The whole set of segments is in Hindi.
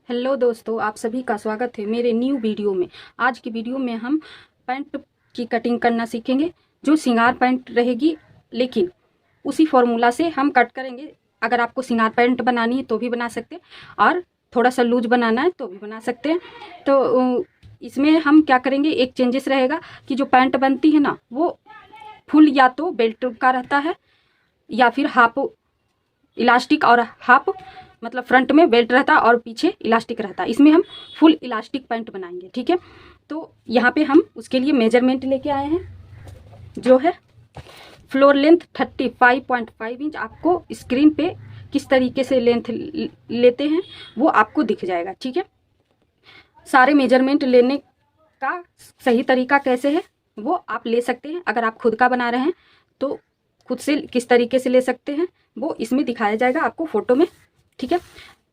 हेलो दोस्तों, आप सभी का स्वागत है मेरे न्यू वीडियो में। आज की वीडियो में हम पैंट की कटिंग करना सीखेंगे, जो सिंगार पैंट रहेगी, लेकिन उसी फॉर्मूला से हम कट करेंगे। अगर आपको सिंगार पैंट बनानी है तो भी बना सकते हैं, और थोड़ा सा लूज बनाना है तो भी बना सकते हैं। तो इसमें हम क्या करेंगे, एक चेंजेस रहेगा कि जो पैंट बनती है ना, वो फुल या तो बेल्ट का रहता है या फिर हाफ इलास्टिक, और हाफ मतलब फ्रंट में बेल्ट रहता है और पीछे इलास्टिक रहता है। इसमें हम फुल इलास्टिक पैंट बनाएंगे, ठीक है। तो यहाँ पे हम उसके लिए मेजरमेंट लेके आए हैं, जो है फ्लोर लेंथ 35.5 इंच। आपको स्क्रीन पे किस तरीके से लेंथ लेते हैं वो आपको दिख जाएगा, ठीक है। सारे मेजरमेंट लेने का सही तरीका कैसे है वो आप ले सकते हैं। अगर आप खुद का बना रहे हैं तो खुद से किस तरीके से ले सकते हैं वो इसमें दिखाया जाएगा आपको फोटो में, ठीक है।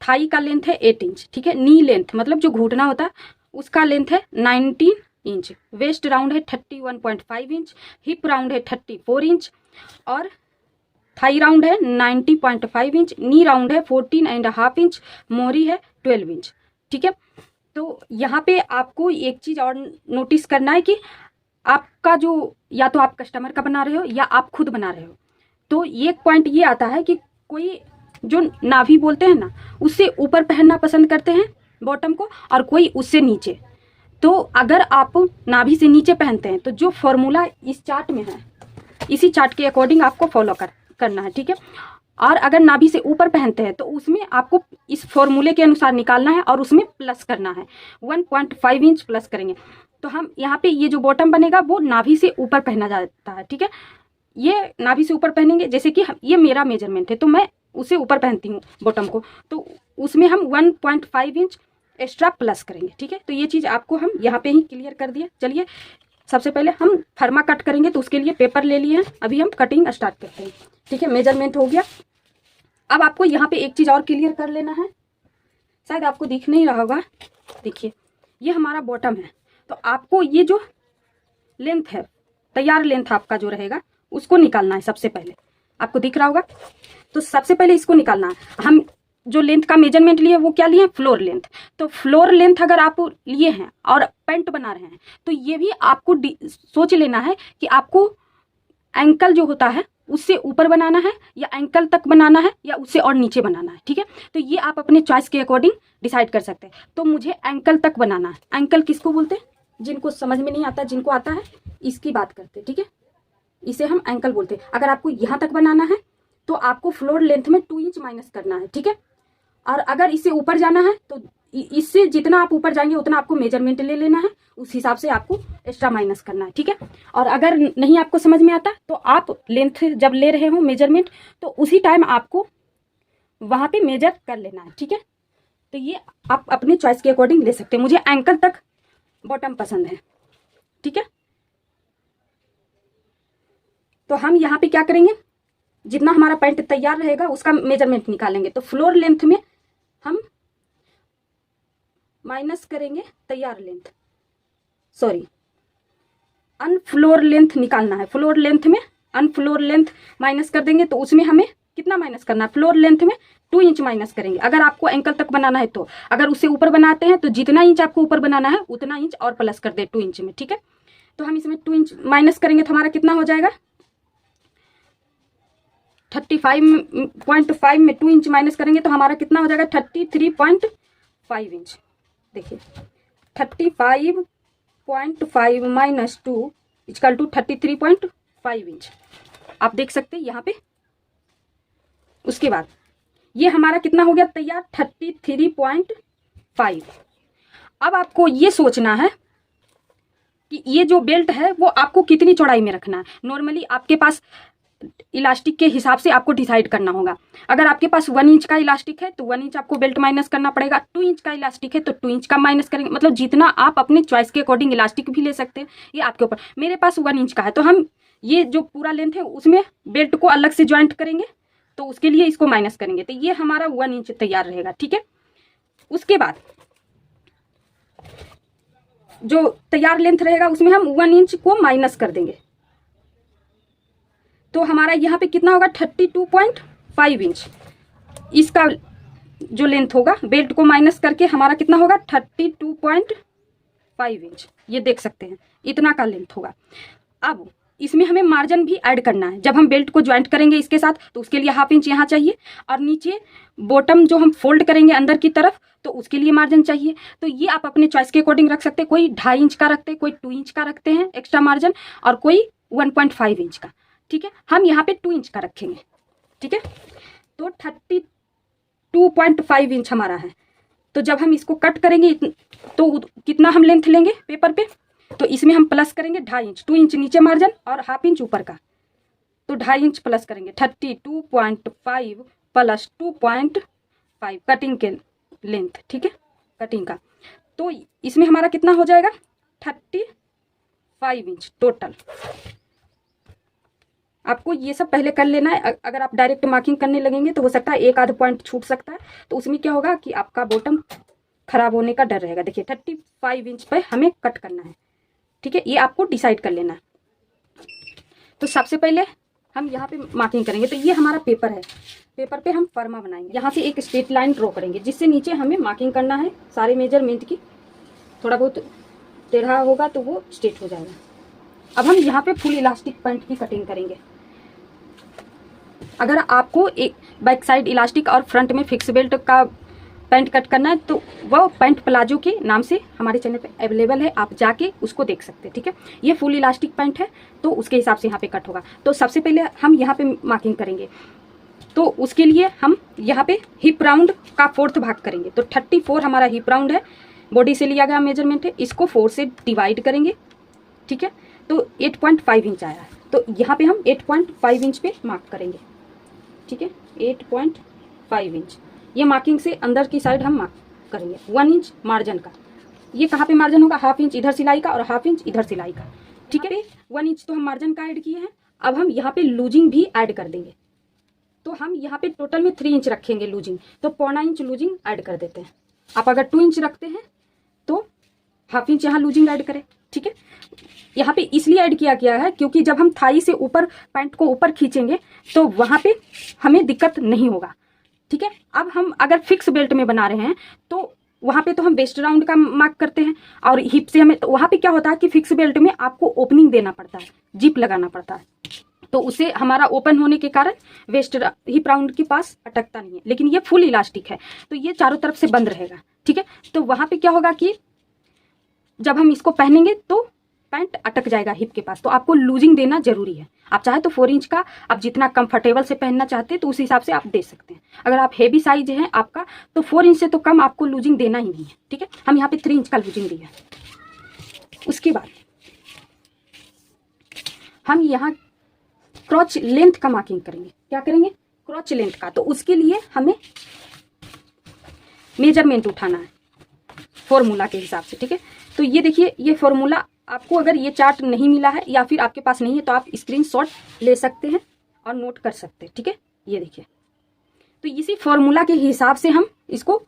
थाई का लेंथ है 8 इंच, ठीक है। नी लेंथ मतलब जो घुटना होता है उसका लेंथ है 19 इंच। वेस्ट राउंड है 31.5 इंच। हिप राउंड है 34 इंच और थाई राउंड है 90.5 इंच। नी राउंड है 14.5 इंच। मोहरी है 12 इंच, ठीक है। तो यहाँ पे आपको एक चीज़ और नोटिस करना है कि आपका जो, या तो आप कस्टमर का बना रहे हो या आप खुद बना रहे हो, तो एक पॉइंट ये आता है कि कोई जो नाभि बोलते हैं ना, उससे ऊपर पहनना पसंद करते हैं बॉटम को, और कोई उससे नीचे। तो अगर आप नाभि से नीचे पहनते हैं तो जो फॉर्मूला इस चार्ट में है, इसी चार्ट के अकॉर्डिंग आपको फॉलो करना है, ठीक है। और अगर नाभि से ऊपर पहनते हैं तो उसमें आपको इस फॉर्मूले के अनुसार निकालना है और उसमें प्लस करना है, 1.5 इंच प्लस करेंगे। तो हम यहाँ पे ये जो बॉटम बनेगा वो नाभि से ऊपर पहना जाता है, ठीक है। ये नाभि से ऊपर पहनेंगे, जैसे कि ये मेरा मेजरमेंट है तो मैं उसे ऊपर पहनती हूँ बॉटम को, तो उसमें हम 1.5 इंच एक्स्ट्रा प्लस करेंगे, ठीक है। तो ये चीज़ आपको हम यहाँ पे ही क्लियर कर दिए। चलिए सबसे पहले हम फर्मा कट करेंगे, तो उसके लिए पेपर ले लिए हैं, अभी हम कटिंग स्टार्ट करते हैं, ठीक है। मेजरमेंट हो गया। अब आपको यहाँ पे एक चीज़ और क्लियर कर लेना है, शायद आपको दिख नहीं रहा होगा, देखिए ये हमारा बॉटम है। तो आपको ये जो लेंथ है, तैयार लेंथ आपका जो रहेगा उसको निकालना है। सबसे पहले आपको दिख रहा होगा, तो सबसे पहले इसको निकालना है। हम जो लेंथ का मेजरमेंट लिए वो क्या लिए, फ्लोर लेंथ। तो फ्लोर लेंथ अगर आप लिए हैं और पैंट बना रहे हैं तो ये भी आपको सोच लेना है कि आपको एंकल जो होता है उससे ऊपर बनाना है या एंकल तक बनाना है या उससे और नीचे बनाना है, ठीक है। तो ये आप अपने चॉइस के अकॉर्डिंग डिसाइड कर सकते हैं। तो मुझे एंकल तक बनाना है। एंकल किसको बोलते हैं, जिनको समझ में नहीं आता, जिनको आता है इसकी बात करते हैं, ठीक है। इसे हम एंकल बोलते हैं। अगर आपको यहाँ तक बनाना है तो आपको फ्लोर लेंथ में 2 इंच माइनस करना है, ठीक है। और अगर इससे ऊपर जाना है तो इससे जितना आप ऊपर जाएंगे उतना आपको मेजरमेंट ले लेना है, उस हिसाब से आपको एक्स्ट्रा माइनस करना है, ठीक है। और अगर नहीं आपको समझ में आता तो आप लेंथ जब ले रहे हो मेजरमेंट तो उसी टाइम आपको वहां पे मेजर कर लेना है, ठीक है। तो ये आप अपनी चॉइस के अकॉर्डिंग ले सकते हैं। मुझे एंकल तक बॉटम पसंद है, ठीक है। तो हम यहाँ पे क्या करेंगे, जितना हमारा पैंट तैयार रहेगा उसका मेजरमेंट निकालेंगे। तो फ्लोर लेंथ में हम माइनस करेंगे तैयार लेंथ, सॉरी अनफ्लोर लेंथ निकालना है। फ्लोर लेंथ में अनफ्लोर लेंथ माइनस कर देंगे, तो उसमें हमें कितना माइनस करना है, फ्लोर लेंथ में 2 इंच माइनस करेंगे। अगर आपको एंकल तक बनाना है तो, अगर उससे ऊपर बनाते हैं तो जितना इंच आपको ऊपर बनाना है उतना इंच और प्लस कर दे 2 इंच में, ठीक है। तो हम इसमें 2 इंच माइनस करेंगे तो हमारा कितना हो जाएगा, 35.5 में 2 इंच माइनस करेंगे तो हमारा कितना हो जाएगा, 33.5 इंच। देखिए 35.5 माइनस 2 इक्वल टू 33.5 इंच, आप देख सकते हैं यहाँ पे। उसके बाद ये हमारा कितना हो गया तैयार, 33.5। अब आपको ये सोचना है कि ये जो बेल्ट है वो आपको कितनी चौड़ाई में रखना है। नॉर्मली आपके पास इलास्टिक के हिसाब से आपको डिसाइड करना होगा। अगर आपके पास 1 इंच का इलास्टिक है तो 1 इंच आपको बेल्ट माइनस करना पड़ेगा। 2 इंच का इलास्टिक है तो 2 इंच का माइनस करेंगे। मतलब जितना आप अपने चॉइस के अकॉर्डिंग इलास्टिक भी ले सकते हैं, ये आपके ऊपर। मेरे पास 1 इंच का है तो हम ये जो पूरा लेंथ है उसमें बेल्ट को अलग से ज्वाइंट करेंगे, तो उसके लिए इसको माइनस करेंगे। तो ये हमारा 1 इंच तैयार रहेगा, ठीक है। उसके बाद जो तैयार लेंथ रहेगा उसमें हम 1 इंच को माइनस कर देंगे, तो हमारा यहाँ पे कितना होगा 32.5 इंच। इसका जो लेंथ होगा बेल्ट को माइनस करके हमारा कितना होगा 32.5 इंच, ये देख सकते हैं इतना का लेंथ होगा। अब इसमें हमें मार्जिन भी ऐड करना है। जब हम बेल्ट को ज्वाइंट करेंगे इसके साथ तो उसके लिए 1/2 इंच यहाँ चाहिए, और नीचे बॉटम जो हम फोल्ड करेंगे अंदर की तरफ तो उसके लिए मार्जिन चाहिए। तो ये आप अपने चॉइस के अकॉर्डिंग रख सकते हैं। कोई 2.5 इंच का रखते हैं, कोई 2 इंच का रखते हैं एक्स्ट्रा मार्जिन, और कोई 1.5 इंच का। ठीक है, हम यहाँ पे 2 इंच का रखेंगे। ठीक है, तो 32.5 इंच हमारा है। तो जब हम इसको कट करेंगे तो कितना हम लेंथ लेंगे पेपर पे, तो इसमें हम प्लस करेंगे 2.5 इंच, 2 इंच नीचे मार्जिन और 1/2 इंच ऊपर का, तो 2.5 इंच प्लस करेंगे। 32.5 प्लस 2.5 कटिंग के लेंथ, ठीक है, कटिंग का। तो इसमें हमारा कितना हो जाएगा 35 इंच टोटल। आपको ये सब पहले कर लेना है। अगर आप डायरेक्ट मार्किंग करने लगेंगे तो हो सकता है 1 आध पॉइंट छूट सकता है, तो उसमें क्या होगा कि आपका बॉटम खराब होने का डर रहेगा। देखिए 35 इंच पे हमें कट करना है। ठीक है, ये आपको डिसाइड कर लेना है। तो सबसे पहले हम यहाँ पे मार्किंग करेंगे। तो ये हमारा पेपर है, पेपर पे हम फर्मा बनाएंगे। यहाँ से एक स्ट्रेट लाइन ड्रॉ करेंगे जिससे नीचे हमें मार्किंग करना है सारे मेजरमेंट की। थोड़ा बहुत टेढ़ा होगा तो वो स्ट्रेट हो जाएगा। अब हम यहाँ पे फुल इलास्टिक पैंट की कटिंग करेंगे। अगर आपको एक बैक साइड इलास्टिक और फ्रंट में फिक्स बेल्ट का पैंट कट करना है तो वो पैंट प्लाजो के नाम से हमारे चैनल पे अवेलेबल है, आप जाके उसको देख सकते हैं। ठीक है, ये फुल इलास्टिक पैंट है तो उसके हिसाब से यहाँ पे कट होगा। तो सबसे पहले हम यहाँ पे मार्किंग करेंगे। तो उसके लिए हम यहाँ पे हिप राउंड का 4th भाग करेंगे। तो 34 हमारा हिप राउंड है, बॉडी से लिया गया मेजरमेंट है, इसको 4 से डिवाइड करेंगे। ठीक है, तो 8.5 इंच आया है, तो यहाँ पे हम 8.5 इंच पे मार्क करेंगे। ठीक है, 8.5 इंच ये मार्किंग से अंदर की साइड हम मार्क करेंगे। 1 इंच मार्जिन का, ये कहाँ पे मार्जिन होगा 1/2 इंच इधर सिलाई का और 1/2 इंच इधर सिलाई का। ठीक है, 1 इंच तो हम मार्जिन का ऐड किए हैं। अब हम यहाँ पे लूजिंग भी ऐड कर देंगे। तो हम यहाँ पे टोटल में 3 इंच रखेंगे लूजिंग, तो 1/4 इंच लूजिंग ऐड कर देते हैं। आप अगर 2 इंच रखते हैं तो 1/2 इंच यहाँ लूजिंग ऐड करें। ठीक है, यहाँ पे इसलिए ऐड किया गया है क्योंकि जब हम थाई से ऊपर पैंट को ऊपर खींचेंगे तो वहाँ पे हमें दिक्कत नहीं होगा। ठीक है, अब हम अगर फिक्स बेल्ट में बना रहे हैं तो वहाँ पे तो हम वेस्ट राउंड का मार्क करते हैं, और हिप से हमें, तो वहाँ पे क्या होता है कि फिक्स बेल्ट में आपको ओपनिंग देना पड़ता है, जिप लगाना पड़ता है, तो उसे हमारा ओपन होने के कारण वेस्ट हिप राउंड के पास अटकता नहीं है। लेकिन ये फुल इलास्टिक है तो ये चारों तरफ से बंद रहेगा। ठीक है, तो वहाँ पे क्या होगा कि जब हम इसको पहनेंगे तो पैंट अटक जाएगा हिप के पास, तो आपको लूजिंग देना जरूरी है। आप चाहे तो 4 इंच का, आप जितना कंफर्टेबल से पहनना चाहते हैं तो उस हिसाब से आप दे सकते हैं। अगर आप हेवी साइज है आपका तो 4 इंच से तो कम आपको लूजिंग देना ही नहीं है। ठीक है, हम यहाँ पे 3 इंच का लूजिंग दिया। उसके बाद हम यहाँ क्रॉच लेंथ का मार्किंग करेंगे। क्या करेंगे, क्रॉच लेंथ का। तो उसके लिए हमें मेजरमेंट उठाना है फॉर्मूला के हिसाब से। ठीक है, तो ये देखिए, ये फॉर्मूला आपको अगर ये चार्ट नहीं मिला है या फिर आपके पास नहीं है तो आप स्क्रीनशॉट ले सकते हैं और नोट कर सकते हैं। ठीक है, ये देखिए, तो इसी फॉर्मूला के हिसाब से हम इसको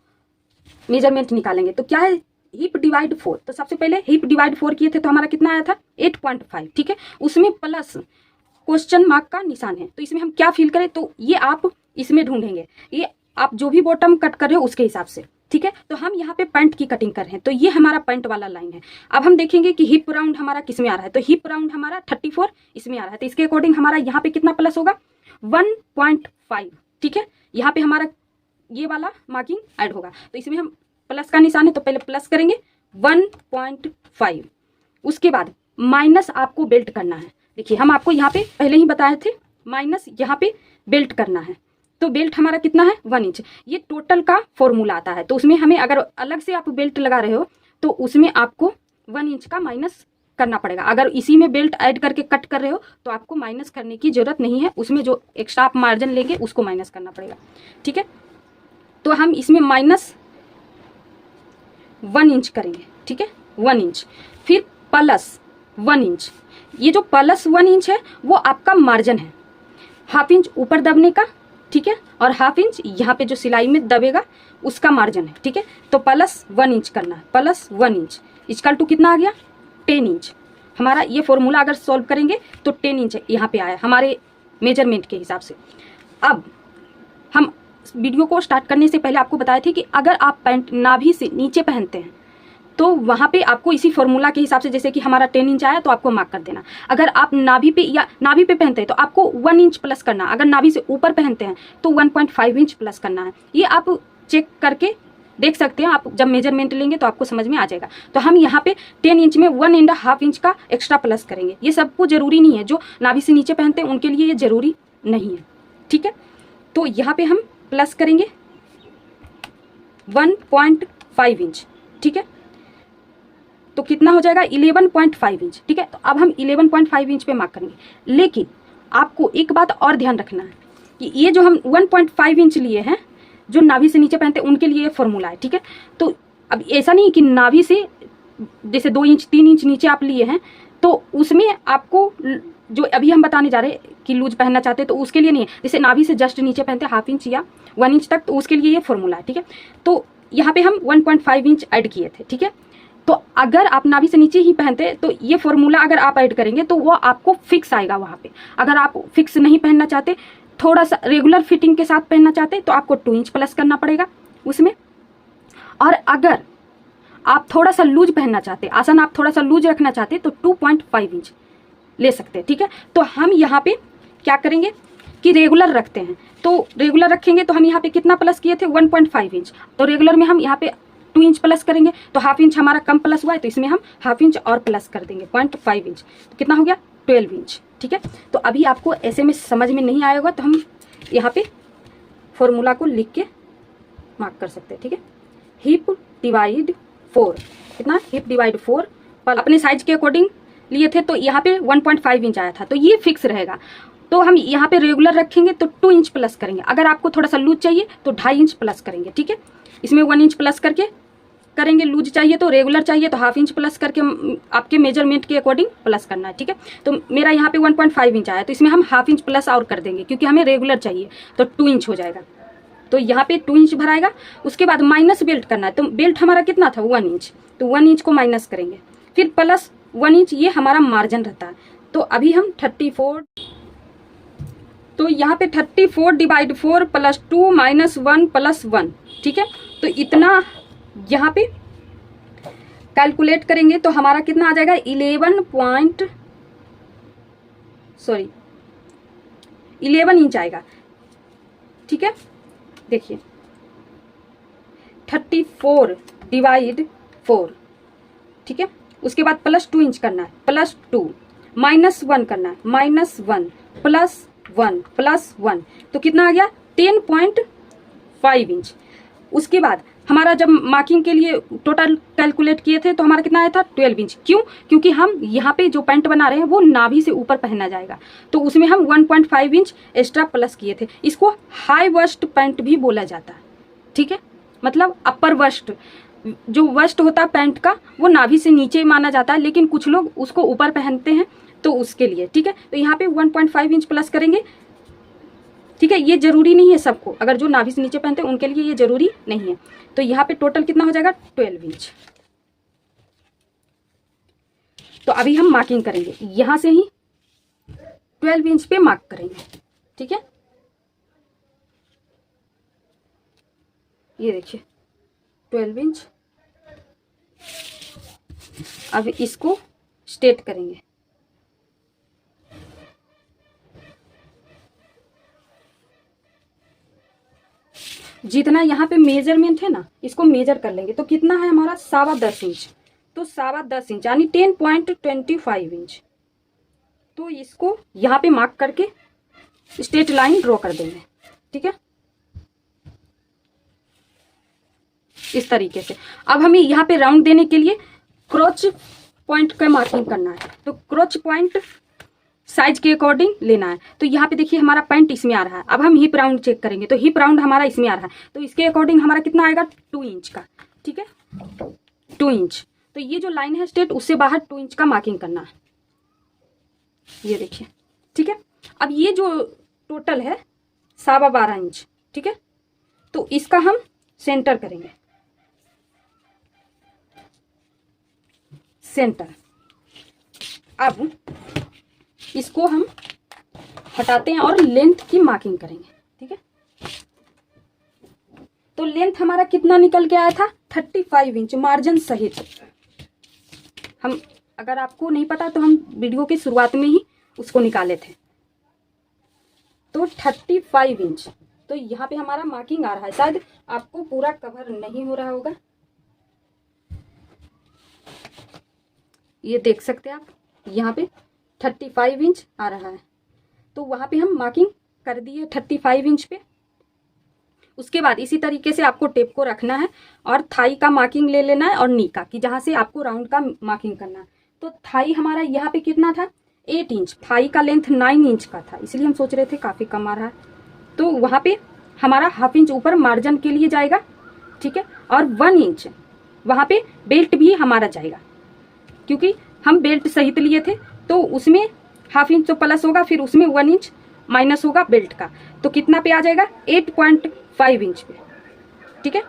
मेजरमेंट निकालेंगे। तो क्या है, हिप डिवाइड 4। तो सबसे पहले हिप डिवाइड 4 किए थे तो हमारा कितना आया था 8.5। ठीक है, उसमें प्लस क्वेश्चन मार्क का निशान है, तो इसमें हम क्या फिल करें, तो ये आप इसमें ढूंढेंगे, ये आप जो भी बॉटम कट कर रहे हो उसके हिसाब से। ठीक है, तो हम यहाँ पे पैंट की कटिंग कर रहे हैं, तो ये हमारा पैंट वाला लाइन है। अब हम देखेंगे कि हिप राउंड हमारा किस में आ रहा है, तो हिप राउंड हमारा 34 इसमें आ रहा है, तो इसके अकॉर्डिंग हमारा यहाँ पे कितना प्लस होगा 1.5। ठीक है, यहाँ पे हमारा ये वाला मार्किंग ऐड होगा, तो इसमें हम प्लस का निशान है तो पहले प्लस करेंगे 1.5। उसके बाद माइनस आपको बेल्ट करना है। देखिए, हम आपको यहाँ पे पहले ही बताए थे माइनस यहाँ पे बेल्ट करना है, तो बेल्ट हमारा कितना है 1 इंच। ये टोटल का फॉर्मूला आता है, तो उसमें हमें अगर अलग से आप बेल्ट लगा रहे हो तो उसमें आपको 1 इंच का माइनस करना पड़ेगा। अगर इसी में बेल्ट ऐड करके कट कर रहे हो तो आपको माइनस करने की जरूरत नहीं है, उसमें जो एक्स्ट्रा आप मार्जिन लेंगे उसको माइनस करना पड़ेगा। ठीक है, तो हम इसमें माइनस 1 इंच करेंगे। ठीक है, 1 इंच, फिर प्लस 1 इंच। ये जो प्लस 1 इंच है वो आपका मार्जिन है, 1/2 इंच ऊपर दबने का। ठीक है, और 1/2 इंच यहाँ पे जो सिलाई में दबेगा उसका मार्जिन है। ठीक है, तो प्लस 1 इंच करना है, प्लस 1 इंच इक्वल टू कितना आ गया 10 इंच। हमारा ये फॉर्मूला अगर सॉल्व करेंगे तो 10 इंच यहाँ पे आया हमारे मेजरमेंट के हिसाब से। अब हम वीडियो को स्टार्ट करने से पहले आपको बताए थे कि अगर आप पैंट नाभि से नीचे पहनते हैं तो वहाँ पे आपको इसी फॉर्मूला के हिसाब से, जैसे कि हमारा 10 इंच आया तो आपको मार्क कर देना। अगर आप नाभि पे या नाभि पे पहनते हैं तो आपको 1 इंच प्लस करना। अगर नाभि से ऊपर पहनते हैं तो 1.5 इंच प्लस करना है। ये आप चेक करके देख सकते हैं, आप जब मेजरमेंट लेंगे तो आपको समझ में आ जाएगा। तो हम यहाँ पे 10 इंच में 1.5 इंच का एक्स्ट्रा प्लस करेंगे। ये सबको जरूरी नहीं है, जो नाभि से नीचे पहनते हैं उनके लिए ये जरूरी नहीं है, ठीक है। तो यहाँ पे हम प्लस करेंगे 1.5 इंच, ठीक है। तो कितना हो जाएगा 11.5 इंच, ठीक है। तो अब हम 11.5 इंच पे मार्क करेंगे। लेकिन आपको एक बात और ध्यान रखना है कि ये जो हम 1.5 इंच लिए हैं, जो नाभि से नीचे पहनते हैं उनके लिए फॉर्मूला है, ठीक है। तो अब ऐसा नहीं कि नाभि से जैसे 2 इंच 3 इंच नीचे आप लिए हैं तो उसमें आपको जो अभी हम बताने जा रहे हैं कि लूज पहनना चाहते हैं तो उसके लिए नहीं है। जैसे नाभि से जस्ट नीचे पहनते हैं 1/2 इंच या 1 इंच तक, तो उसके लिए ये फॉर्मूला है, ठीक है। तो यहाँ पे हम 1.5 इंच ऐड किए थे, ठीक है। तो अगर आप नाभि से नीचे ही पहनते तो ये फॉर्मूला अगर आप ऐड करेंगे तो वो आपको फिक्स आएगा वहाँ पे। अगर आप फिक्स नहीं पहनना चाहते, थोड़ा सा रेगुलर फिटिंग के साथ पहनना चाहते तो आपको 2 इंच प्लस करना पड़ेगा उसमें। और अगर आप थोड़ा सा लूज पहनना चाहते, आसन आप थोड़ा सा लूज रखना चाहते तो 2.5 इंच ले सकते हैं, ठीक है। तो हम यहाँ पे क्या करेंगे कि रेगुलर रखते हैं, तो रेगुलर रखेंगे तो हम यहाँ पे कितना प्लस किए थे 1.5 इंच। तो रेगुलर में हम यहाँ पे 2 इंच प्लस करेंगे, तो 1/2 इंच हमारा कम प्लस हुआ है तो इसमें हम 1/2 इंच और प्लस कर देंगे 0.5 इंच। तो कितना हो गया 12 इंच, ठीक है। तो अभी आपको ऐसे में समझ में नहीं आएगा तो हम यहाँ पे फॉर्मूला को लिख के मार्क कर सकते हैं, ठीक है। हिप डिवाइड 4, कितना हिप डिवाइड 4 पर अपने साइज के अकॉर्डिंग लिए थे तो यहाँ पे 1.5 इंच आया था, तो ये फिक्स रहेगा। तो हम यहाँ पे रेगुलर रखेंगे तो 2 इंच प्लस करेंगे। अगर आपको थोड़ा सा लूज चाहिए तो 2.5 इंच प्लस करेंगे, ठीक है। इसमें 1 इंच प्लस करके करेंगे। लूज चाहिए तो रेगुलर चाहिए तो 1/2 इंच प्लस करके आपके मेजरमेंट के अकॉर्डिंग प्लस करना है, ठीक है। तो मेरा यहाँ पे 1.5 इंच आया तो इसमें हम 1/2 इंच प्लस और कर देंगे क्योंकि हमें रेगुलर चाहिए, तो 2 इंच हो जाएगा। तो यहाँ पे 2 इंच भराएगा। उसके बाद माइनस बेल्ट करना है, तो बेल्ट हमारा कितना था 1 इंच, तो 1 इंच को माइनस करेंगे, फिर प्लस 1 इंच, ये हमारा मार्जिन रहता है। तो अभी हम 34, तो यहाँ पे 34 डिवाइड 4 प्लस 2 माइनस 1 प्लस 1, ठीक है। तो इतना यहाँ पे कैलकुलेट करेंगे तो हमारा कितना आ जाएगा 11 इंच आएगा, ठीक है। देखिए 34 डिवाइड 4, ठीक है। उसके बाद प्लस 2 इंच करना है, प्लस 2 माइनस 1 करना है, माइनस 1 प्लस 1 प्लस 1, तो कितना आ गया 10.5 इंच। उसके बाद हमारा जब मार्किंग के लिए टोटल कैलकुलेट किए थे तो हमारा कितना आया था 12 इंच। क्यों? क्योंकि हम यहाँ पे जो पैंट बना रहे हैं वो नाभि से ऊपर पहना जाएगा, तो उसमें हम 1.5 इंच एक्स्ट्रा प्लस किए थे। इसको हाई वेस्ट पैंट भी बोला जाता है, ठीक है। मतलब अपर वेस्ट, जो वेस्ट होता है पैंट का वो नाभि से नीचे माना जाता है, लेकिन कुछ लोग उसको ऊपर पहनते हैं तो उसके लिए, ठीक है। तो यहाँ पे 1.5 इंच प्लस करेंगे, ठीक है। ये जरूरी नहीं है सबको, अगर जो नाभि से नीचे पहनते हैं उनके लिए ये जरूरी नहीं है। तो यहाँ पे टोटल कितना हो जाएगा 12 इंच। तो अभी हम मार्किंग करेंगे, यहां से ही 12 इंच पे मार्क करेंगे, ठीक है। ये देखिए 12 इंच। अब इसको स्ट्रेट करेंगे, जितना यहाँ पे मेजरमेंट है ना इसको मेजर कर लेंगे। तो कितना है हमारा 10.25 इंच, तो 10.25 इंच यानी 10.25 इंच। तो इसको यहाँ पे मार्क करके स्ट्रेट लाइन ड्रॉ कर देंगे, ठीक है, इस तरीके से। अब हमें यहाँ पे राउंड देने के लिए क्रोच पॉइंट का मार्किंग करना है, तो क्रोच पॉइंट साइज के अकॉर्डिंग लेना है। तो यहाँ पे देखिए हमारा पैंट इसमें आ रहा है। अब हम हिप राउंड चेक करेंगे, तो हिप राउंड हमारा इसमें आ रहा है, तो इसके अकॉर्डिंग हमारा कितना आएगा 2 इंच का, ठीक है, 2 इंच। तो ये जो लाइन है स्ट्रेट उससे बाहर 2 इंच का मार्किंग करना है, ये देखिए, ठीक है। अब ये जो टोटल है 12.25 इंच, ठीक है, तो इसका हम सेंटर करेंगे, सेंटर। अब इसको हम हटाते हैं और लेंथ की मार्किंग करेंगे, ठीक है। तो लेंथ हमारा कितना निकल के आया था, 35 इंच मार्जिन सहित। हम, अगर आपको नहीं पता तो हम वीडियो की शुरुआत में ही उसको निकाले थे। तो 35 इंच, तो यहाँ पे हमारा मार्किंग आ रहा है। शायद आपको पूरा कवर नहीं हो रहा होगा, ये देख सकते हैं आप, यहाँ पे 35 इंच आ रहा है। तो वहाँ पे हम मार्किंग कर दिए 35 इंच पे। उसके बाद इसी तरीके से आपको टेप को रखना है और थाई का मार्किंग ले लेना है और नी का, कि जहाँ से आपको राउंड का मार्किंग करना है। तो थाई हमारा यहाँ पे कितना था, 8 इंच। थाई का लेंथ 9 इंच का था, इसलिए हम सोच रहे थे काफ़ी कम आ रहा है। तो वहाँ पे हमारा हाफ इंच ऊपर मार्जिन के लिए जाएगा, ठीक है। और 1 इंच वहाँ पे बेल्ट भी हमारा जाएगा, क्योंकि हम बेल्ट सहित लिए थे। तो उसमें हाफ इंच तो प्लस होगा, फिर उसमें 1 इंच माइनस होगा बेल्ट का। तो कितना पे आ जाएगा, 8.5 इंच पे, ठीक है,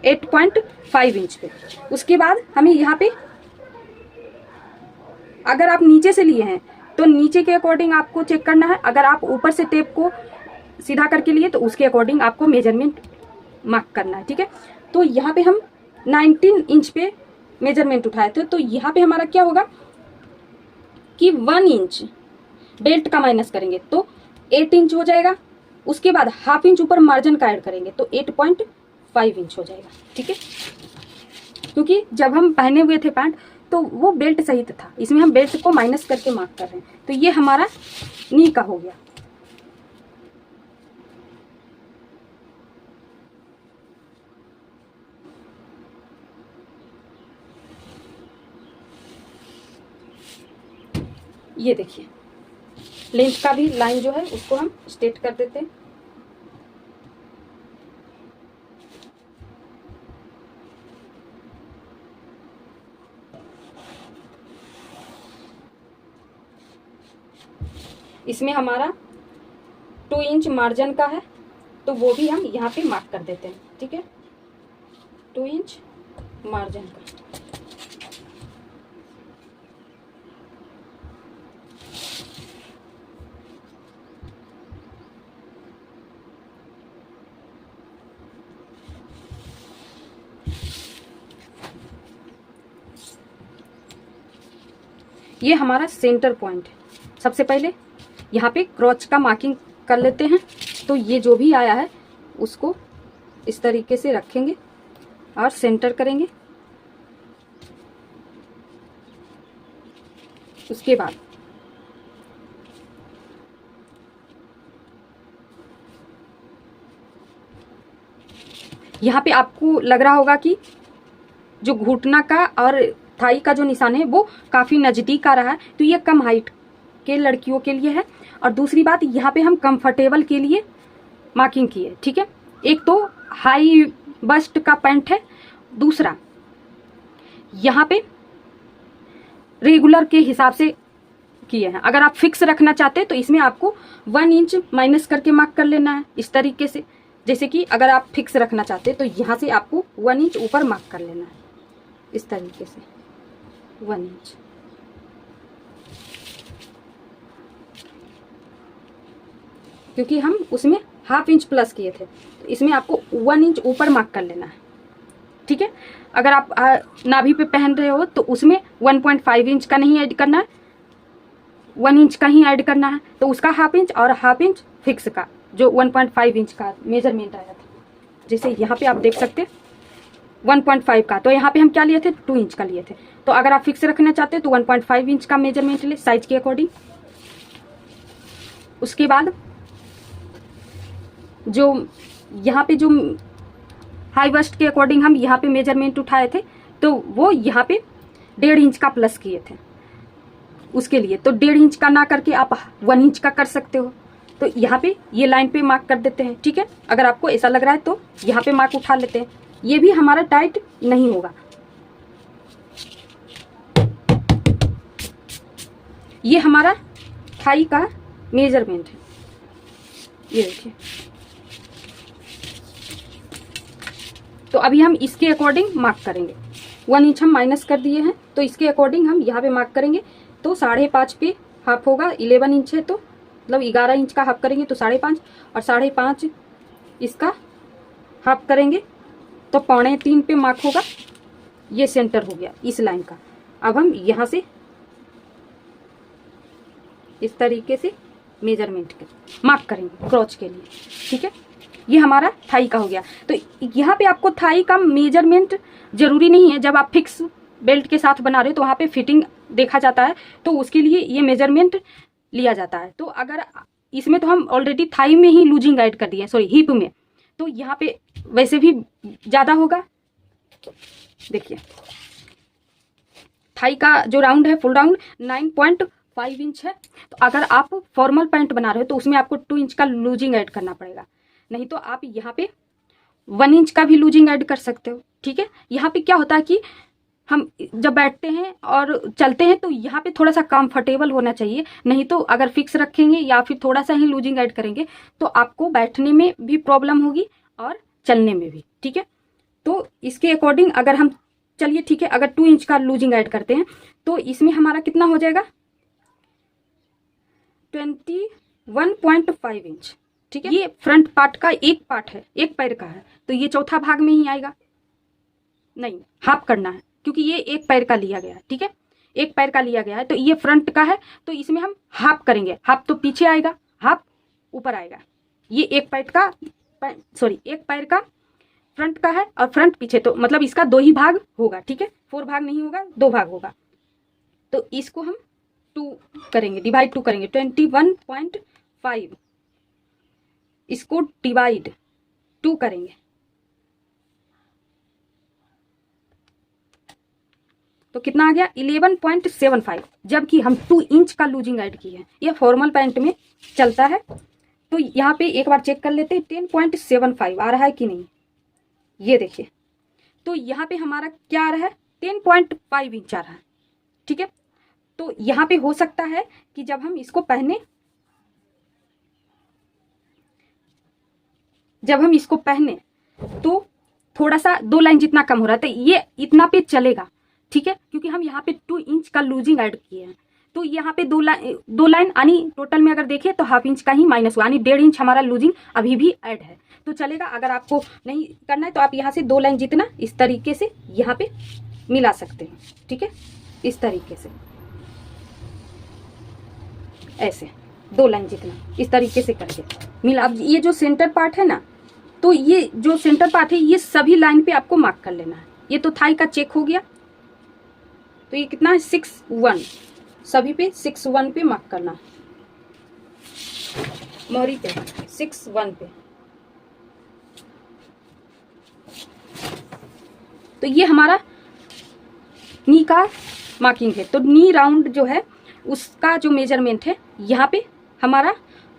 8.5 इंच पे। उसके बाद हमें यहाँ पे, अगर आप नीचे से लिए हैं तो नीचे के अकॉर्डिंग आपको चेक करना है। अगर आप ऊपर से टेप को सीधा करके लिए तो उसके अकॉर्डिंग आपको मेजरमेंट मार्क करना है, ठीक है। तो यहाँ पे हम 19 इंच पे मेजरमेंट उठाए थे। तो यहाँ पे हमारा क्या होगा कि 1 इंच बेल्ट का माइनस करेंगे तो 8 इंच हो जाएगा। उसके बाद हाफ इंच ऊपर मार्जिन का ऐड करेंगे तो 8.5 इंच हो जाएगा, ठीक है। क्योंकि जब हम पहने हुए थे पैंट तो वो बेल्ट सहित था, इसमें हम बेल्ट को माइनस करके मार्क कर रहे हैं। तो ये हमारा नी का हो गया। ये देखिए, लेंथ का भी लाइन जो है उसको हम स्ट्रेट कर देते हैं। इसमें हमारा 2 इंच मार्जिन का है, तो वो भी हम यहाँ पे मार्क कर देते हैं, ठीक है। 2 इंच मार्जिन का। ये हमारा सेंटर पॉइंट है। सबसे पहले यहाँ पे क्रॉच का मार्किंग कर लेते हैं। तो ये जो भी आया है उसको इस तरीके से रखेंगे और सेंटर करेंगे। उसके बाद यहाँ पे आपको लग रहा होगा कि जो घुटना का और थाई का जो निशान है वो काफ़ी नज़दीक आ रहा है, तो ये कम हाइट के लड़कियों के लिए है। और दूसरी बात, यहाँ पे हम कंफर्टेबल के लिए मार्किंग किए, ठीक है। एक तो हाई बस्ट का पैंट है, दूसरा यहाँ पे रेगुलर के हिसाब से किए हैं। अगर आप फिक्स रखना चाहते हैं तो इसमें आपको 1 इंच माइनस करके मार्क कर लेना है इस तरीके से। जैसे कि अगर आप फिक्स रखना चाहते हैं तो यहाँ से आपको 1 इंच ऊपर मार्क कर लेना है इस तरीके से, 1 इंच। क्योंकि हम उसमें हाफ इंच प्लस किए थे, तो इसमें आपको 1 इंच ऊपर मार्क कर लेना है, ठीक है। अगर आप नाभि पे पहन रहे हो तो उसमें 1.5 इंच का नहीं ऐड करना है, 1 इंच का ही ऐड करना है। तो उसका हाफ इंच और हाफ इंच फिक्स का जो 1.5 इंच का मेजरमेंट आया था, जैसे यहाँ पे आप देख सकते 1.5 का। तो यहाँ पे हम क्या लिए थे, 2 इंच का लिए थे। तो अगर आप फिक्स रखना चाहते हैं तो 1.5 इंच का मेजरमेंट ले साइज के अकॉर्डिंग। उसके बाद जो यहाँ पे जो हाई बस्ट के अकॉर्डिंग हम यहाँ पे मेजरमेंट उठाए थे, तो वो यहाँ पे 1.5 इंच का प्लस किए थे उसके लिए। तो 1.5 इंच का ना करके आप 1 इंच का कर सकते हो। तो यहाँ पे ये लाइन पे मार्क कर देते हैं, ठीक है। अगर आपको ऐसा लग रहा है तो यहाँ पे मार्क उठा लेते हैं। ये भी हमारा टाइट नहीं होगा। ये हमारा थाई का मेजरमेंट है, ये देखिए। तो अभी हम इसके अकॉर्डिंग मार्क करेंगे। 1 इंच हम माइनस कर दिए हैं, तो इसके अकॉर्डिंग हम यहाँ पे मार्क करेंगे। तो 5.5 पे हाफ होगा, 11 इंच है तो मतलब 11 इंच का हाफ करेंगे तो 5.5, और 5.5 इसका हाफ करेंगे तो 2.25 पे मार्क होगा। ये सेंटर हो गया इस लाइन का। अब हम यहाँ से इस तरीके से मेजरमेंट के मार्क करेंगे क्रॉच के लिए, ठीक है। ये हमारा थाई का हो गया। तो यहाँ पे आपको थाई का मेजरमेंट जरूरी नहीं है, जब आप फिक्स बेल्ट के साथ बना रहे हो तो वहाँ पे फिटिंग देखा जाता है, तो उसके लिए ये मेजरमेंट लिया जाता है। तो अगर इसमें तो हम ऑलरेडी थाई में ही लूजिंग ऐड कर दिए, सॉरी हिप में, तो यहाँ पे वैसे भी ज़्यादा होगा। देखिए थाई का जो राउंड है फुल राउंड 9.5 इंच है। तो अगर आप फॉर्मल पैंट बना रहे हो तो उसमें आपको 2 इंच का लूजिंग ऐड करना पड़ेगा, नहीं तो आप यहाँ पे 1 इंच का भी लूजिंग ऐड कर सकते हो, ठीक है। यहाँ पे क्या होता है कि हम जब बैठते हैं और चलते हैं तो यहाँ पे थोड़ा सा कंफर्टेबल होना चाहिए, नहीं तो अगर फिक्स रखेंगे या फिर थोड़ा सा ही लूजिंग ऐड करेंगे तो आपको बैठने में भी प्रॉब्लम होगी और चलने में भी, ठीक है। तो इसके अकॉर्डिंग अगर हम चलिए ठीक है, अगर 2 इंच का लूजिंग ऐड करते हैं तो इसमें हमारा कितना हो जाएगा 21.5 इंच, ठीक है। ये फ्रंट पार्ट का एक पार्ट है, एक पैर का है, तो ये चौथा भाग में ही आएगा, नहीं हाफ करना है क्योंकि ये एक पैर का लिया गया है, ठीक है। एक पैर का लिया गया है तो ये फ्रंट का है, तो इसमें हम हाफ करेंगे। हाफ तो पीछे आएगा, हाफ ऊपर आएगा। ये एक पैर का एक पैर का फ्रंट का है और फ्रंट पीछे, तो मतलब इसका 2 ही भाग होगा, ठीक है। 4 भाग नहीं होगा, 2 भाग होगा। तो इसको हम 2 करेंगे, डिवाइड 2 करेंगे, 21.5 इसको डिवाइड 2 करेंगे तो कितना आ गया 11.75, जबकि हम 2 इंच का लूजिंग ऐड किए हैं। ये फॉर्मल पैंट में चलता है। तो यहाँ पे एक बार चेक कर लेते हैं 10.75 आ रहा है कि नहीं। ये देखिए, तो यहाँ पे हमारा क्या आ रहा है 10.5 इंच आ रहा है, ठीक है। तो यहाँ पे हो सकता है कि जब हम इसको पहने तो थोड़ा सा 2 लाइन जितना कम हो रहा है, तो ये इतना पे चलेगा, ठीक है, क्योंकि हम यहाँ पे 2 इंच का लूजिंग ऐड किए हैं। तो यहाँ पे 2 लाइन यानी टोटल में अगर देखें तो हाफ इंच का ही माइनस हुआ, यानी 1.5 इंच हमारा लूजिंग अभी भी ऐड है, तो चलेगा। अगर आपको नहीं करना है तो आप यहाँ से 2 लाइन जितना इस तरीके से यहाँ पे मिला सकते हैं, ठीक है। इस तरीके से ऐसे 2 लाइन जितना इस तरीके से करके मिला। अब ये जो सेंटर पार्ट है ना, तो ये जो सेंटर पार्ट है ये सभी लाइन पे आपको मार्क कर लेना है। ये तो थाई का चेक हो गया, तो ये कितना है 6.1, सभी पे 6.1 पे मार्क करना, मोहरी पे 6.1 पे। तो ये हमारा नी का मार्किंग है। तो नी राउंड जो है उसका जो मेजरमेंट है यहाँ पे हमारा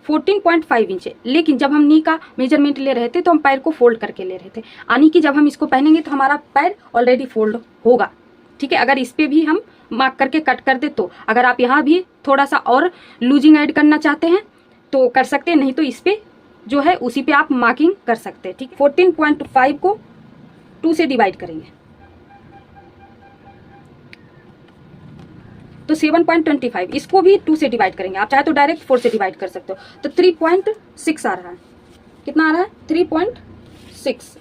14.5 इंच है, लेकिन जब हम नी का मेजरमेंट ले रहे थे तो हम पैर को फोल्ड करके ले रहे थे, यानी कि जब हम इसको पहनेंगे तो हमारा पैर ऑलरेडी फोल्ड होगा, ठीक है। अगर इस पे भी हम मार्क करके कट कर दे तो अगर आप यहाँ भी थोड़ा सा और लूजिंग ऐड करना चाहते हैं तो कर सकते हैं, नहीं तो इस पे जो है उसी पे आप मार्किंग कर सकते हैं, ठीक है। 14.5 को 2 से डिवाइड करेंगे तो 7.25, इसको भी 2 से डिवाइड करेंगे, आप चाहे तो डायरेक्ट 4 से डिवाइड कर सकते हो, तो 3.6 आ रहा है। कितना आ रहा है 3.6।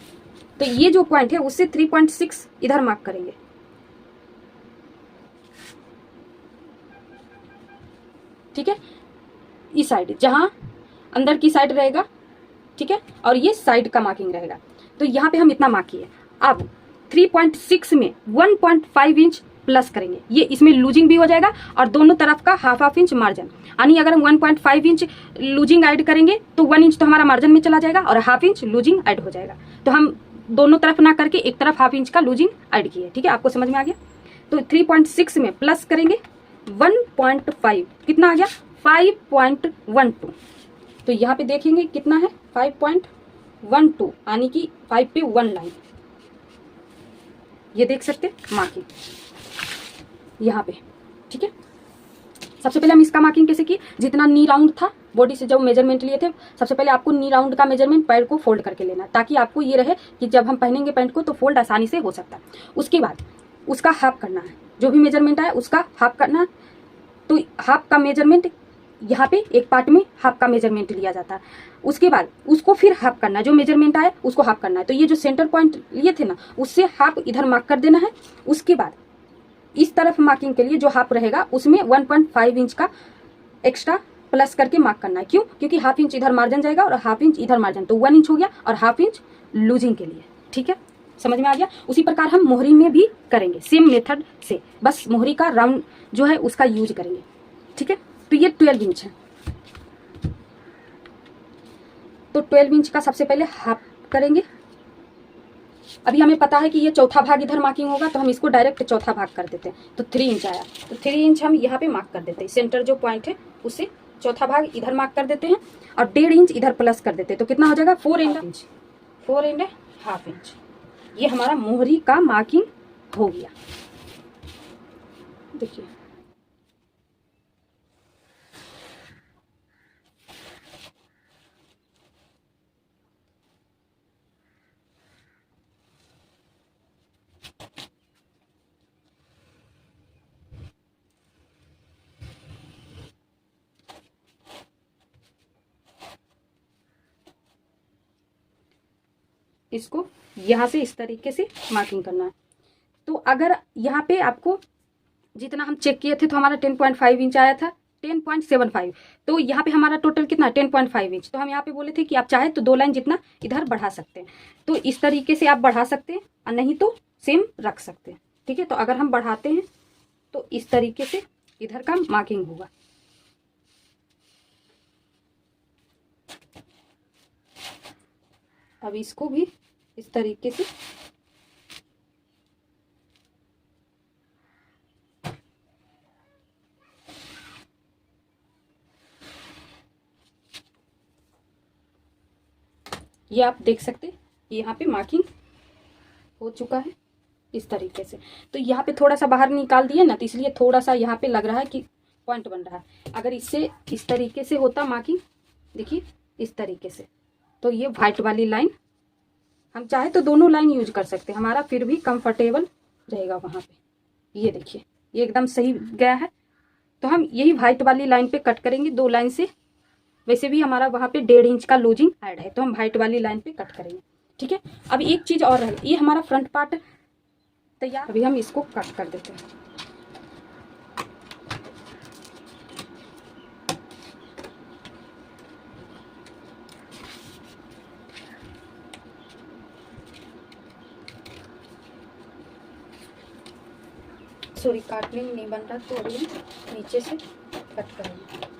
तो ये जो पॉइंट है उससे 3.6 इधर मार्क करेंगे, ठीक है। इस साइड जहां अंदर की साइड रहेगा, ठीक है, और ये साइड का मार्किंग रहेगा। तो यहाँ पे हम इतना मार्क किए। अब 3.6 में 1.5 इंच प्लस करेंगे, ये इसमें लूजिंग भी हो जाएगा और दोनों तरफ का हाफ इंच मार्जिन, यानी अगर हम 1.5 इंच लूजिंग ऐड करेंगे तो 1 इंच तो हमारा मार्जिन में चला जाएगा और हाफ इंच लूजिंग ऐड हो जाएगा। तो हम दोनों तरफ ना करके एक तरफ हाफ इंच का लूजिंग ऐड किए, ठीक है। आपको समझ में आ गया। तो 3.6 में प्लस करेंगे 1.5, कितना आ गया 5.12। तो यहाँ पे देखेंगे कितना है 5.12, यानी कि 5 पे 1 लाइन, ये देख सकते हैं मार्किंग यहाँ पे, ठीक है। सबसे पहले हम इसका मार्किंग कैसे किए, जितना नी राउंड था बॉडी से जब मेजरमेंट लिए थे, सबसे पहले आपको नी राउंड का मेजरमेंट पैर को फोल्ड करके लेना, ताकि आपको ये रहे कि जब हम पहनेंगे पैंट को तो फोल्ड आसानी से हो सकता है। उसके बाद उसका हाफ करना है, जो भी मेजरमेंट आया उसका हाफ करना। तो हाफ का मेजरमेंट यहाँ पे एक पार्ट में हाफ का मेजरमेंट लिया जाता है, उसके बाद उसको फिर हाफ करना है, जो मेजरमेंट आया उसको हाफ करना है। तो ये जो सेंटर पॉइंट लिए थे ना, उससे हाफ इधर मार्क कर देना है। उसके बाद इस तरफ मार्किंग के लिए जो हाफ रहेगा उसमें 1.5 इंच का एक्स्ट्रा प्लस करके मार्क करना है। क्यों? क्योंकि हाफ इंच इधर मार्जिन जाएगा और हाफ इंच इधर मार्जिन, तो 1 इंच हो गया और हाफ इंच लूजिंग के लिए। ठीक है, समझ में आ गया। उसी प्रकार हम मोहरी में भी करेंगे, सेम मेथड से, बस मोहरी का राउंड जो है उसका यूज करेंगे। ठीक है, तो ये 12 इंच है, तो 12 इंच का सबसे पहले हाफ करेंगे। अभी हमें पता है कि ये चौथा भाग इधर मार्किंग होगा, तो हम इसको डायरेक्ट चौथा भाग कर देते हैं। तो 3 इंच आया, तो 3 इंच हम यहाँ पे मार्क कर देते हैं। सेंटर जो पॉइंट है उससे चौथा भाग इधर मार्क कर देते हैं और 1.5 इंच इधर प्लस कर देते हैं। तो कितना हो जाएगा? 4 इंच, 4 एंड हाफ इंच। ये हमारा मोहरी का मार्किंग हो गया। देखिए इसको यहाँ से इस तरीके से मार्किंग करना है। तो अगर यहाँ पे आपको जितना हम चेक किए थे तो हमारा 10.5 इंच आया था, 10.75, तो यहाँ पे हमारा टोटल कितना? 10.5 इंच। तो हम यहाँ पे बोले थे कि आप चाहे तो 2 लाइन जितना इधर बढ़ा सकते हैं, तो इस तरीके से आप बढ़ा सकते हैं और नहीं तो सेम रख सकते हैं। ठीक है, तो अगर हम बढ़ाते हैं तो इस तरीके से इधर का मार्किंग होगा। अब इसको भी इस तरीके से ये आप देख सकते हैं, यहाँ पे मार्किंग हो चुका है इस तरीके से। तो यहाँ पे थोड़ा सा बाहर निकाल दिए ना, तो इसलिए थोड़ा सा यहाँ पे लग रहा है कि पॉइंट बन रहा है। अगर इससे इस तरीके से होता मार्किंग, देखिए इस तरीके से, तो ये व्हाइट वाली लाइन हम चाहे तो दोनों लाइन यूज कर सकते हैं, हमारा फिर भी कंफर्टेबल रहेगा वहाँ पे। ये देखिए ये एकदम सही गया है। तो हम यही व्हाइट वाली लाइन पे कट करेंगे 2 लाइन से। वैसे भी हमारा वहाँ पे 1.5 इंच का लूजिंग ऐड है, तो हम व्हाइट वाली लाइन पे कट करेंगे। ठीक है, अब एक चीज़ और है, ये हमारा फ्रंट पार्ट तैयार। अभी हम इसको कट कर देते हैं। सॉरी, काटने में नहीं बन रहा, तो अभी हम नीचे से कट करेंगे।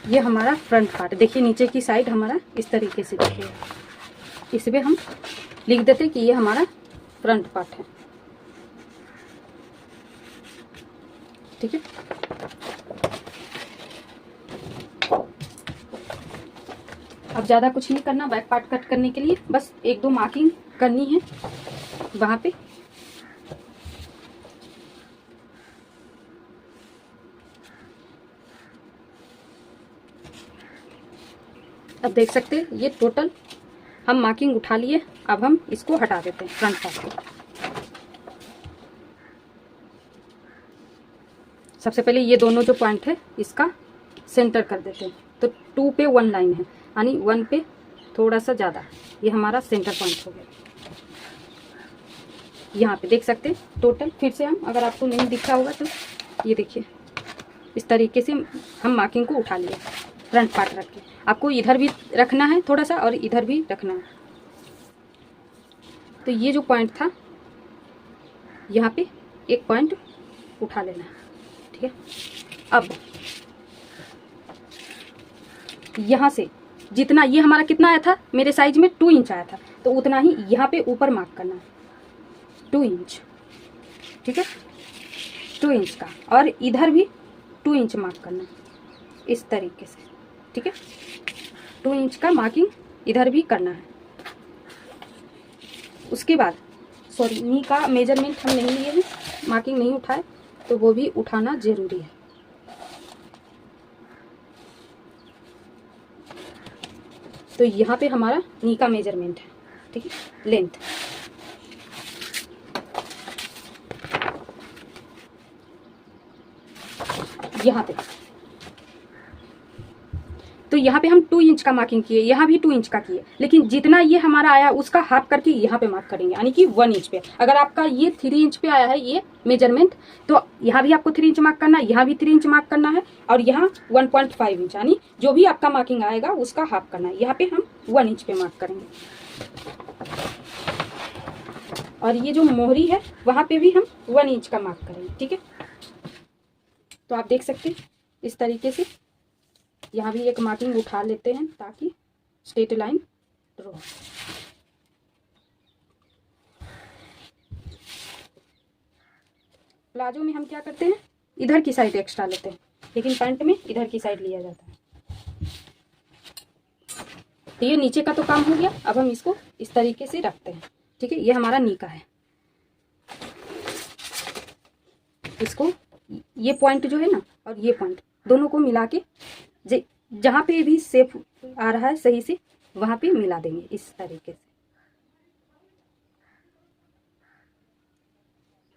ये हमारा फ्रंट पार्ट, देखिए नीचे की साइड हमारा इस तरीके से दिखेगा। इसमें हम लिख देते कि ये हमारा फ्रंट पार्ट है। ठीक है, अब ज़्यादा कुछ नहीं करना बैक पार्ट कट करने के लिए, बस 1-2 मार्किंग करनी है वहाँ पे। अब देख सकते हैं ये टोटल हम मार्किंग उठा लिए। अब हम इसको हटा देते हैं फ्रंट पार्ट को। सबसे पहले ये दोनों जो पॉइंट है इसका सेंटर कर देते हैं। तो 2 पे 1 लाइन है, यानी 1 पे थोड़ा सा ज़्यादा, ये हमारा सेंटर पॉइंट हो गया। यहाँ पे देख सकते हैं टोटल, फिर से हम, अगर आपको नहीं दिखा होगा तो ये देखिए, इस तरीके से हम मार्किंग को उठा लिया फ्रंट पार्ट रख के। आपको इधर भी रखना है थोड़ा सा और इधर भी रखना है। तो ये जो पॉइंट था, यहाँ पे एक पॉइंट उठा लेना है, ठीक है। अब यहाँ से जितना, ये हमारा कितना आया था, मेरे साइज में 2 इंच आया था, तो उतना ही यहाँ पे ऊपर मार्क करना है, 2 इंच, ठीक है, 2 इंच का। और इधर भी 2 इंच मार्क करना है इस तरीके से, ठीक है। 2 इंच का मार्किंग इधर भी करना है। उसके बाद सॉरी, नी का मेजरमेंट हम नहीं लिए हैं, मार्किंग नहीं उठाए, तो वो भी उठाना ज़रूरी है। तो यहाँ पे हमारा नी का मेजरमेंट है, ठीक है, लेंथ। यहाँ पे, तो यहाँ पे हम 2 इंच का मार्किंग किए, यहाँ भी 2 इंच का किए, लेकिन जितना ये हमारा आया उसका हाफ करके यहाँ पे मार्क करेंगे, यानी कि 1 इंच पे। अगर आपका ये 3 इंच पे आया है ये मेजरमेंट, तो यहाँ भी आपको 3 इंच मार्क करना है, यहाँ भी 3 इंच मार्क करना है, और यहाँ 1.5 इंच, यानी जो भी आपका मार्किंग आएगा उसका हाफ करना है। यहाँ पे हम 1 इंच पे मार्क करेंगे। और ये जो मोहरी है वहाँ पे भी हम 1 इंच का मार्क करेंगे, ठीक है। तो आप देख सकते हैं इस तरीके से यहाँ भी एक मार्किंग उठा लेते हैं ताकि स्ट्रेट लाइन ड्रॉ। प्लाजो में हम क्या करते हैं, इधर की साइड एक्स्ट्रा लेते हैं, लेकिन पैंट में इधर की साइड लिया जाता है। तो ये नीचे का तो काम हो गया, अब हम इसको इस तरीके से रखते हैं, ठीक है। ये हमारा नी का है। इसको, ये पॉइंट जो है ना और ये पॉइंट दोनों को मिला के जहाँ पे भी शेप आ रहा है सही से वहाँ पे मिला देंगे इस तरीके से।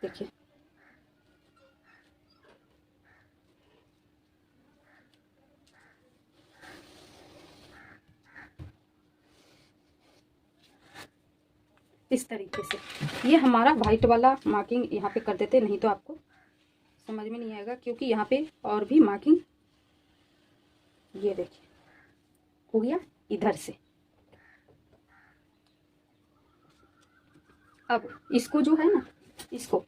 देखिए, इस तरीके से ये हमारा वाइट वाला मार्किंग यहाँ पे कर देते, नहीं तो आपको समझ में नहीं आएगा, क्योंकि यहाँ पे और भी मार्किंग, ये देखिए हो गया इधर से। अब इसको जो है ना, इसको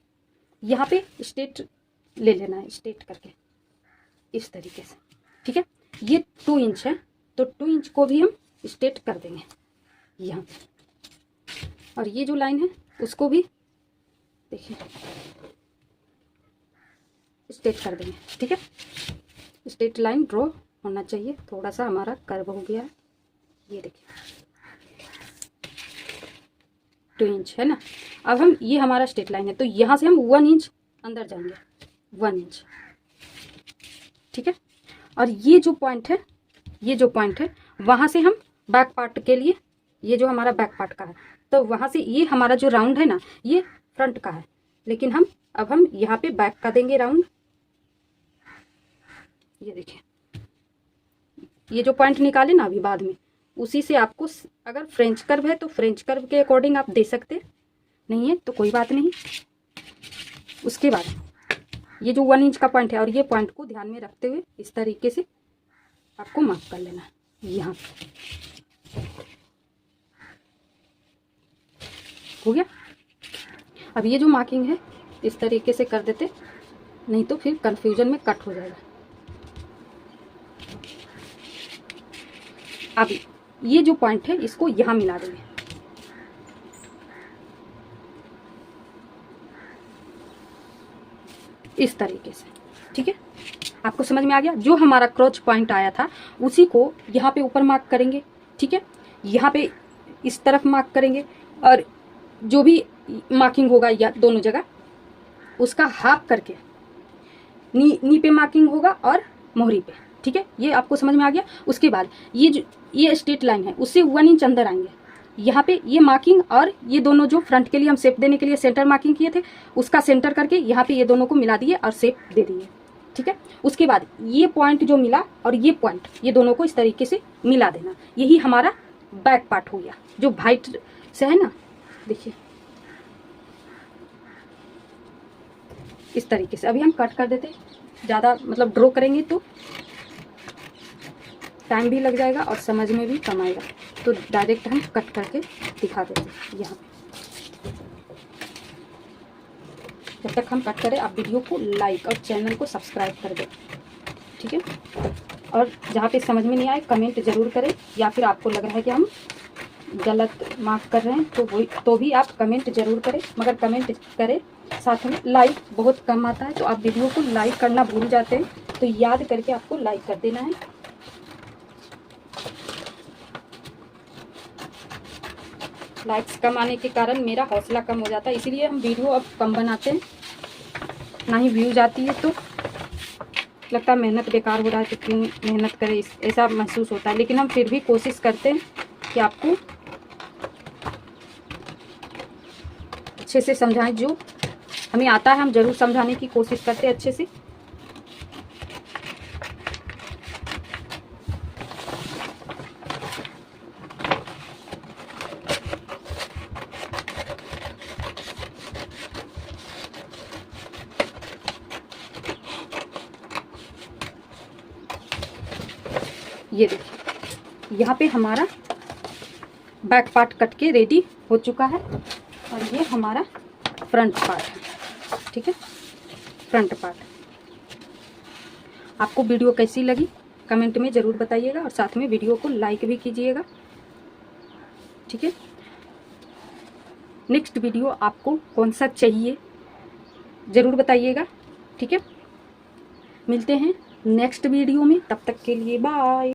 यहाँ पे स्ट्रेट ले लेना है, स्ट्रेट करके इस तरीके से, ठीक है। ये 2 इंच है, तो 2 इंच को भी हम स्ट्रेट कर देंगे यहाँ पे। और ये जो लाइन है उसको भी देखिए स्ट्रेट कर देंगे, ठीक है। स्ट्रेट लाइन ड्रॉ होना चाहिए, थोड़ा सा हमारा कर्व हो गया है, ये देखिए 2 इंच है ना। अब हम, ये हमारा स्ट्रेट लाइन है, तो यहाँ से हम 1 इंच अंदर जाएंगे, 1 इंच, ठीक है। और ये जो पॉइंट है, ये जो पॉइंट है वहाँ से हम बैक पार्ट के लिए, ये जो हमारा बैक पार्ट का है, तो वहाँ से ये हमारा जो राउंड है ना ये फ्रंट का है, लेकिन हम अब हम यहाँ पे बैक का देंगे राउंड। ये देखिए, ये जो पॉइंट निकाले ना अभी बाद में, उसी से आपको, अगर फ्रेंच कर्व है तो फ्रेंच कर्व के अकॉर्डिंग आप दे सकते, नहीं है तो कोई बात नहीं। उसके बाद ये जो 1 इंच का पॉइंट है और ये पॉइंट को ध्यान में रखते हुए इस तरीके से आपको मार्क कर लेना है यहाँ हो गया। अब ये जो मार्किंग है इस तरीके से कर देते, नहीं तो फिर कंफ्यूजन में कट हो जाएगा। अब ये जो पॉइंट है इसको यहाँ मिला देंगे, इस तरीके से, ठीक है। आपको समझ में आ गया। जो हमारा क्रॉच पॉइंट आया था उसी को यहाँ पे ऊपर मार्क करेंगे, ठीक है। यहाँ पे इस तरफ मार्क करेंगे, और जो भी मार्किंग होगा या दोनों जगह उसका हाफ करके नी पे मार्किंग होगा और मोहरी पे, ठीक है। ये आपको समझ में आ गया। उसके बाद ये स्ट्रेट लाइन है उससे 1 इंच अंदर आएंगे, यहाँ पे ये मार्किंग और ये दोनों जो फ्रंट के लिए हम शेप देने के लिए सेंटर मार्किंग किए थे उसका सेंटर करके यहाँ पे ये दोनों को मिला दिए और शेप दे दिए, ठीक है। उसके बाद ये पॉइंट जो मिला और ये पॉइंट, ये दोनों को इस तरीके से मिला देना। यही हमारा बैक पार्ट हो गया, जो वाइट से है ना, देखिए इस तरीके से। अभी हम कट कर देते, ज़्यादा मतलब ड्रॉ करेंगे तो टाइम भी लग जाएगा और समझ में भी कम आएगा, तो डायरेक्ट हम कट करके दिखा देते हैं यहाँ पे। जब तक हम कट करें, आप वीडियो को लाइक और चैनल को सब्सक्राइब कर दें, ठीक है। और जहाँ पे समझ में नहीं आए कमेंट ज़रूर करें, या फिर आपको लग रहा है कि हम गलत मार्क कर रहे हैं तो भी आप कमेंट ज़रूर करें, मगर कमेंट करें साथ में लाइक बहुत कम आता है, तो आप वीडियो को लाइक करना भूल जाते हैं, तो याद करके आपको लाइक कर देना है। लाइक्स कम आने के कारण मेरा हौसला कम हो जाता है, इसीलिए हम वीडियो अब कम बनाते हैं, ना ही व्यूज आती है तो लगता है मेहनत बेकार हो रहा है, तो क्यों मेहनत करें, ऐसा महसूस होता है। लेकिन हम फिर भी कोशिश करते हैं कि आपको अच्छे से समझाएं, जो हमें आता है हम ज़रूर समझाने की कोशिश करते हैं अच्छे से। ये देखिए यहाँ पे हमारा बैक पार्ट कट के रेडी हो चुका है, और ये हमारा फ्रंट पार्ट है, ठीक है। Front part. आपको वीडियो कैसी लगी कमेंट में ज़रूर बताइएगा, और साथ में वीडियो को लाइक भी कीजिएगा, ठीक है। नेक्स्ट वीडियो आपको कौन सा चाहिए ज़रूर बताइएगा, ठीक है। मिलते हैं नेक्स्ट वीडियो में, तब तक के लिए बाय।